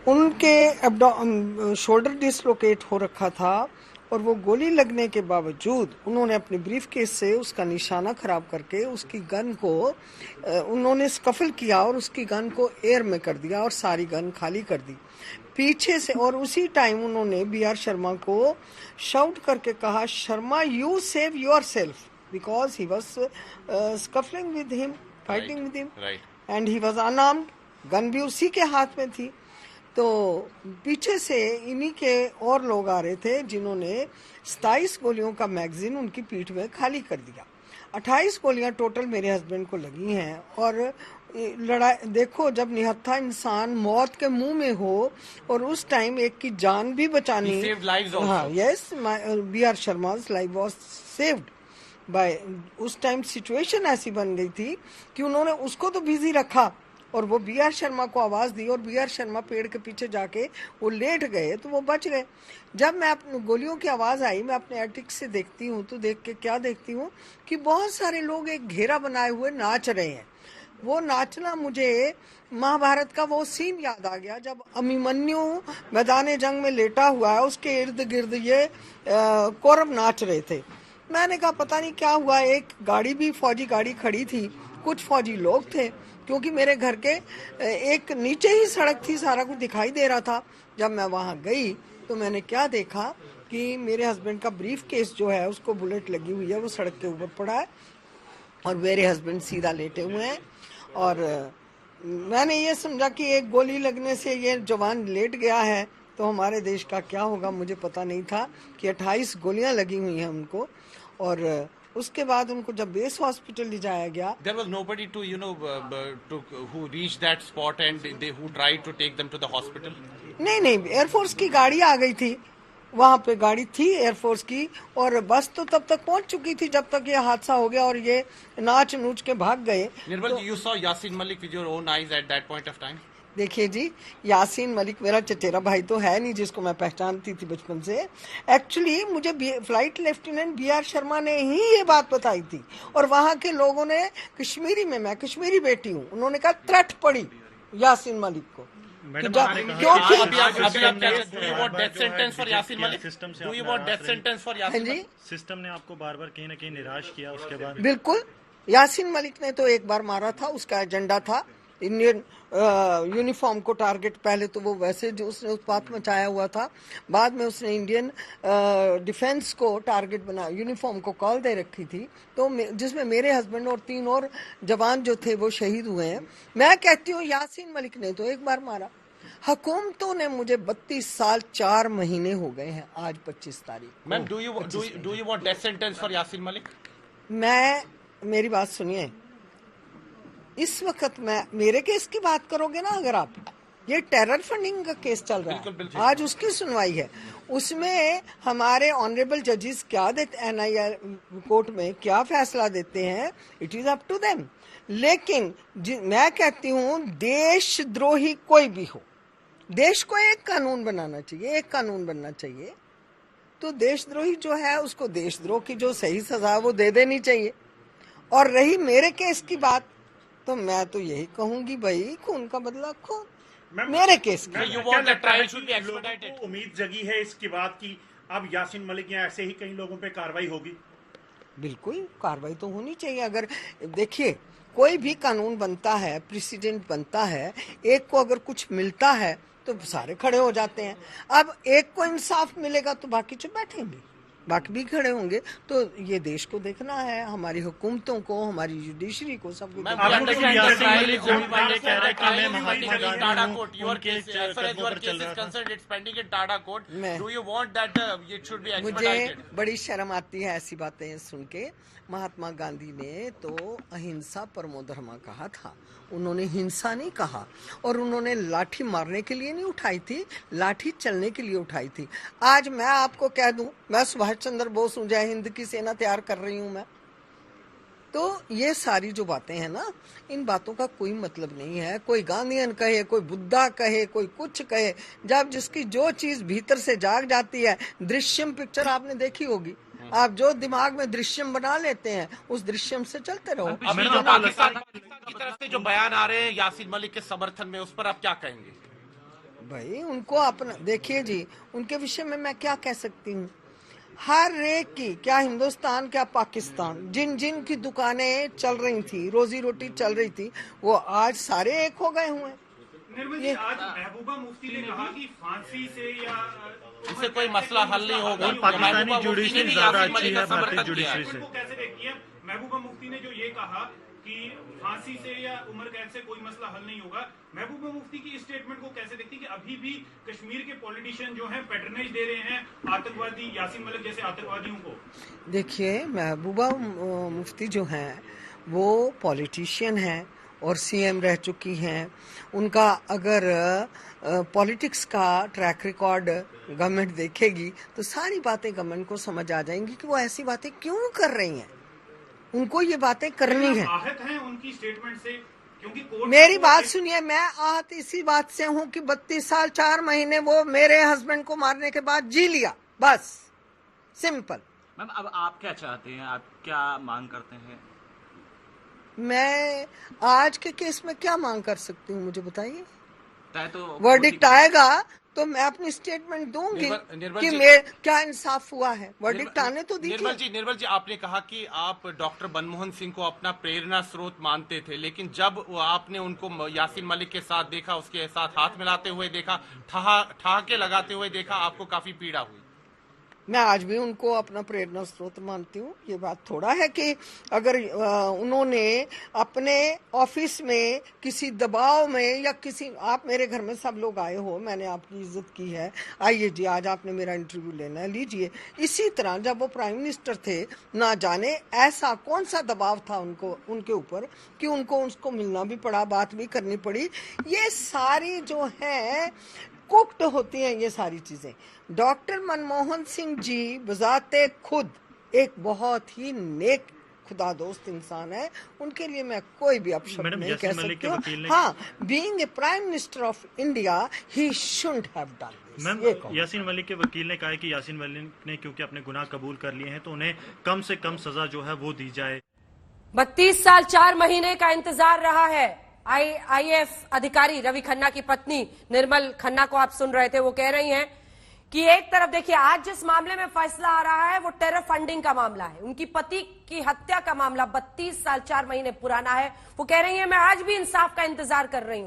उनके shoulder dislocate हो रखा था और वो गोली लगने के बावजूद उन्होंने अपने ब्रीफ केस से उसका निशाना खराब करके उसकी गन को उन्होंने स्कफल किया और उसकी गन को एयर में कर दिया और सारी गन खाली कर दी पीछे से। और उसी टाइम उन्होंने बी.आर. शर्मा को शाउट करके कहा, Sharma you save yourself, because he was scuffling with him, fighting with him and he was unarmed, gun भी उसी के हाथ में थी। तो पीछे से इन्हीं के और लोग आ रहे थे जिन्होंने 27 गोलियों का मैगजीन उनकी पीठ में खाली कर दिया। 28 गोलियां टोटल मेरे हस्बैंड को लगी हैं। और लड़ाई देखो, जब निहत्था इंसान मौत के मुंह में हो और उस टाइम एक की जान भी बचानी, हाँ yes, B R. Sharma's life was saved by, उस टाइम सिचुएशन ऐसी बन गई थी कि उन्होंने उसको तो बिजी रखा और वो बी.आर. शर्मा को आवाज दी और बी.आर. शर्मा पेड़ के पीछे जाके वो लेट गए तो वो बच गए। जब मैं अपने गोलियों की आवाज आई, मैं अपने एटिक से देखती हूँ तो देख के क्या देखती हूँ कि बहुत सारे लोग एक घेरा बनाए हुए नाच रहे हैं। वो नाचना मुझे महाभारत का वो सीन याद आ गया जब अभिमन्यु मैदान जंग में लेटा हुआ है, उसके इर्द गिर्द ये कौरव नाच रहे थे। मैंने कहा पता नहीं क्या हुआ, एक गाड़ी भी फौजी गाड़ी खड़ी थी, कुछ फौजी लोग थे, क्योंकि मेरे घर के एक नीचे ही सड़क थी, सारा कुछ दिखाई दे रहा था। जब मैं वहां गई तो मैंने क्या देखा कि मेरे हस्बैंड का ब्रीफ केस जो है उसको बुलेट लगी हुई है, वो सड़क के ऊपर पड़ा है और मेरे हस्बैंड सीधा लेटे हुए हैं। और मैंने ये समझा कि एक गोली लगने से ये जवान लेट गया है तो हमारे देश का क्या होगा। मुझे पता नहीं था कि 28 गोलियां लगी हुई हैं उनको। और उसके बाद उनको जब बेस हॉस्पिटल ले जाया गया, there was nobody to who reached that spot and they who tried to take them to the hospital. नहीं, एयरफोर्स की गाड़ी आ गई थी, वहां पे गाड़ी थी एयरफोर्स की, और बस तो तब तक पहुंच चुकी थी जब तक ये हादसा हो गया और ये नाच नूच के भाग गए। निर्मल जी, you saw Yasin Malik with your own eyes at that point of time? देखिए जी, यासीन मलिक मेरा चचेरा भाई तो है नहीं जिसको मैं पहचानती थी बचपन से। एक्चुअली मुझे फ्लाइट लेफ्टिनेंट बी.आर. शर्मा ने ही ये बात बताई थी और वहां के लोगों ने कश्मीरी में, मैं कश्मीरी बेटी हूँ, उन्होंने कहा त्रट पड़ी यासीन मलिक को। सिस्टम ने आपको बार बार कहीं ना कहीं निराश किया उसके बाद? बिल्कुल, यासीन मलिक ने तो एक बार मारा था, उसका एजेंडा था इंडियन यूनिफॉर्म को टारगेट। पहले तो वो वैसे जो उसने उत्पात मचाया हुआ था, बाद में उसने इंडियन डिफेंस को टारगेट बना, यूनिफॉर्म को कॉल दे रखी थी, तो जिसमें मेरे हस्बैंड और 3 और जवान जो थे वो शहीद हुए हैं। मैं कहती हूँ यासीन मलिक ने तो एक बार मारा। हुकूमतों ने मुझे 32 साल 4 महीने हो गए हैं, आज 25 तारीख। Ma'am, do you want death sentence for Yasin Malik? मेरी बात सुनिए, इस वक्त मेरे केस की बात करोगे ना, अगर आप, ये टेरर फंडिंग का केस चल रहा है, आज उसकी सुनवाई है, उसमें हमारे ऑनरेबल जजेस क्या देते, एनआईए कोर्ट में क्या फैसला देते हैं, it is up to them. लेकिन मैं कहती हूँ देशद्रोही कोई भी हो, देश को एक कानून बनाना चाहिए, एक कानून बनना चाहिए। तो देशद्रोही जो है उसको देशद्रोह की जो सही सजा वो दे देनी चाहिए। और रही मेरे केस की बात, तो मैं तो यही कहूंगी भाई, खून का बदला खून। मेरे केस की उम्मीद जगी है इसकी बात की अब यासीन मलिक या ऐसे ही कई लोगों पे कार्रवाई होगी? बिल्कुल कार्रवाई तो होनी चाहिए। अगर देखिए, कोई भी कानून बनता है, प्रेसिडेंट बनता है, एक को अगर कुछ मिलता है तो सारे खड़े हो जाते हैं। अब एक को इंसाफ मिलेगा तो बाकी चुप बैठेंगे, बाकी भी खड़े होंगे। तो ये देश को देखना है, हमारी हुकूमतों को, हमारी जुडिशरी को, सबको। मुझे बड़ी शर्म आती है ऐसी बातें सुन के। महात्मा गांधी ने तो अहिंसा परमो धर्मा कहा था, उन्होंने हिंसा नहीं कहा। और उन्होंने लाठी मारने के लिए नहीं उठाई थी, लाठी चलने के लिए उठाई थी। आज मैं आपको कह दूं, मैं सुभाष चंद्र बोस हूं, जय हिंद की सेना तैयार कर रही हूं मैं। तो ये सारी जो बातें हैं ना, इन बातों का कोई मतलब नहीं है। कोई गांधीयन कहे, कोई बुद्धा कहे, कोई कुछ कहे, जब जिसकी जो चीज भीतर से जाग जाती है। दृश्यम पिक्चर आपने देखी होगी, आप जो दिमाग में दृश्यम बना लेते हैं उस दृश्यम से चलते रहो। अभी जो पाकिस्तान की तरफ से जो बयान आ रहे हैं यासीन मलिक के समर्थन में, उस पर आप क्या कहेंगे? भाई उनको अपना देखिए जी, उनके विषय में मैं क्या कह सकती हूँ। हर एक की, क्या हिंदुस्तान क्या पाकिस्तान, जिन जिन की दुकानें चल रही थी, रोजी रोटी चल रही थी, वो आज सारे एक हो गए हुए हैं। निर्मल जी, आज महबूबा मुफ्ती ने कहा कि फांसी से या इससे कोई मसला हल नहीं होगा। पाकिस्तानी जुडिशरी ज्यादा अच्छी है भारतीय जुडिशरी से। कैसे देखती है? महबूबा मुफ्ती ने जो ये कहा कि फांसी से या उम्र कैद से कोई मसला हल नहीं होगा, महबूबा मुफ्ती की स्टेटमेंट को कैसे देखती है कि अभी भी कश्मीर के पॉलिटिशियन जो हैं पैट्रनेज दे रहे हैं आतंकवादी यासीन मलिक जैसे आतंकवादियों को? देखिए, महबूबा मुफ्ती जो हैं वो पॉलिटिशियन हैं और सीएम रह चुकी हैं। उनका अगर पॉलिटिक्स का ट्रैक रिकॉर्ड गवर्नमेंट देखेगी तो सारी बातें गवर्नमेंट को समझ आ जाएंगी कि वो ऐसी बातें क्यों कर रही हैं। उनको ये बातें करनी है। आहत हैं उनकी स्टेटमेंट से? क्योंकि मेरी बात सुनिए, मैं आहत इसी बात से हूँ कि 32 साल 4 महीने वो मेरे हस्बैंड को मारने के बाद जी लिया, बस सिंपल। मैम, अब आप क्या चाहते हैं, आप क्या मांग करते हैं? मैं आज के केस में क्या मांग कर सकती हूँ, मुझे बताइए। तो वर्डिक्ट आएगा तो मैं अपनी स्टेटमेंट दूंगी कि क्या इंसाफ हुआ है। वर्डिक्ट आने तो दीजिए। निर्मल जी, आपने कहा कि आप डॉक्टर मनमोहन सिंह को अपना प्रेरणा स्रोत मानते थे, लेकिन जब आपने उनको यासीन मलिक के साथ देखा, उसके साथ हाथ मिलाते हुए देखा, ठहाके लगाते हुए देखा, आपको काफी पीड़ा हुई। मैं आज भी उनको अपना प्रेरणा स्रोत मानती हूँ। ये बात थोड़ा है कि अगर उन्होंने अपने ऑफिस में किसी दबाव में या किसी, आप मेरे घर में सब लोग आए हो, मैंने आपकी इज्जत की है, आइए जी आज आपने मेरा इंटरव्यू लेना है, लीजिए। इसी तरह जब वो प्राइम मिनिस्टर थे, ना जाने ऐसा कौन सा दबाव था उनके ऊपर कि उनको उसको मिलना भी पड़ा, बात भी करनी पड़ी। ये सारी जो है कुक्ड होती हैं ये सारी चीजें। डॉक्टर मनमोहन सिंह जी बजाते खुद एक बहुत ही नेक खुदा दोस्त इंसान है, उनके लिए मैं कोई भी अपशब्द नहीं कह सकती हूँ। हाँ, being a prime minister of India he shouldn't have done this. Ma'am, Yasin Malik के वकील ने कहा है कि यासीन मलिक ने क्योंकि अपने गुनाह कबूल कर लिए हैं तो उन्हें कम से कम सजा जो है वो दी जाए। 32 साल 4 महीने का इंतजार रहा है। आईएएफ अधिकारी रवि खन्ना की पत्नी निर्मल खन्ना को आप सुन रहे थे, वो कह रही हैं कि एक तरफ देखिए आज जिस मामले में फैसला आ रहा है वो टेरर फंडिंग का मामला है, उनकी पति की हत्या का मामला 32 साल 4 महीने पुराना है। वो कह रही है मैं आज भी इंसाफ का इंतजार कर रही हूं।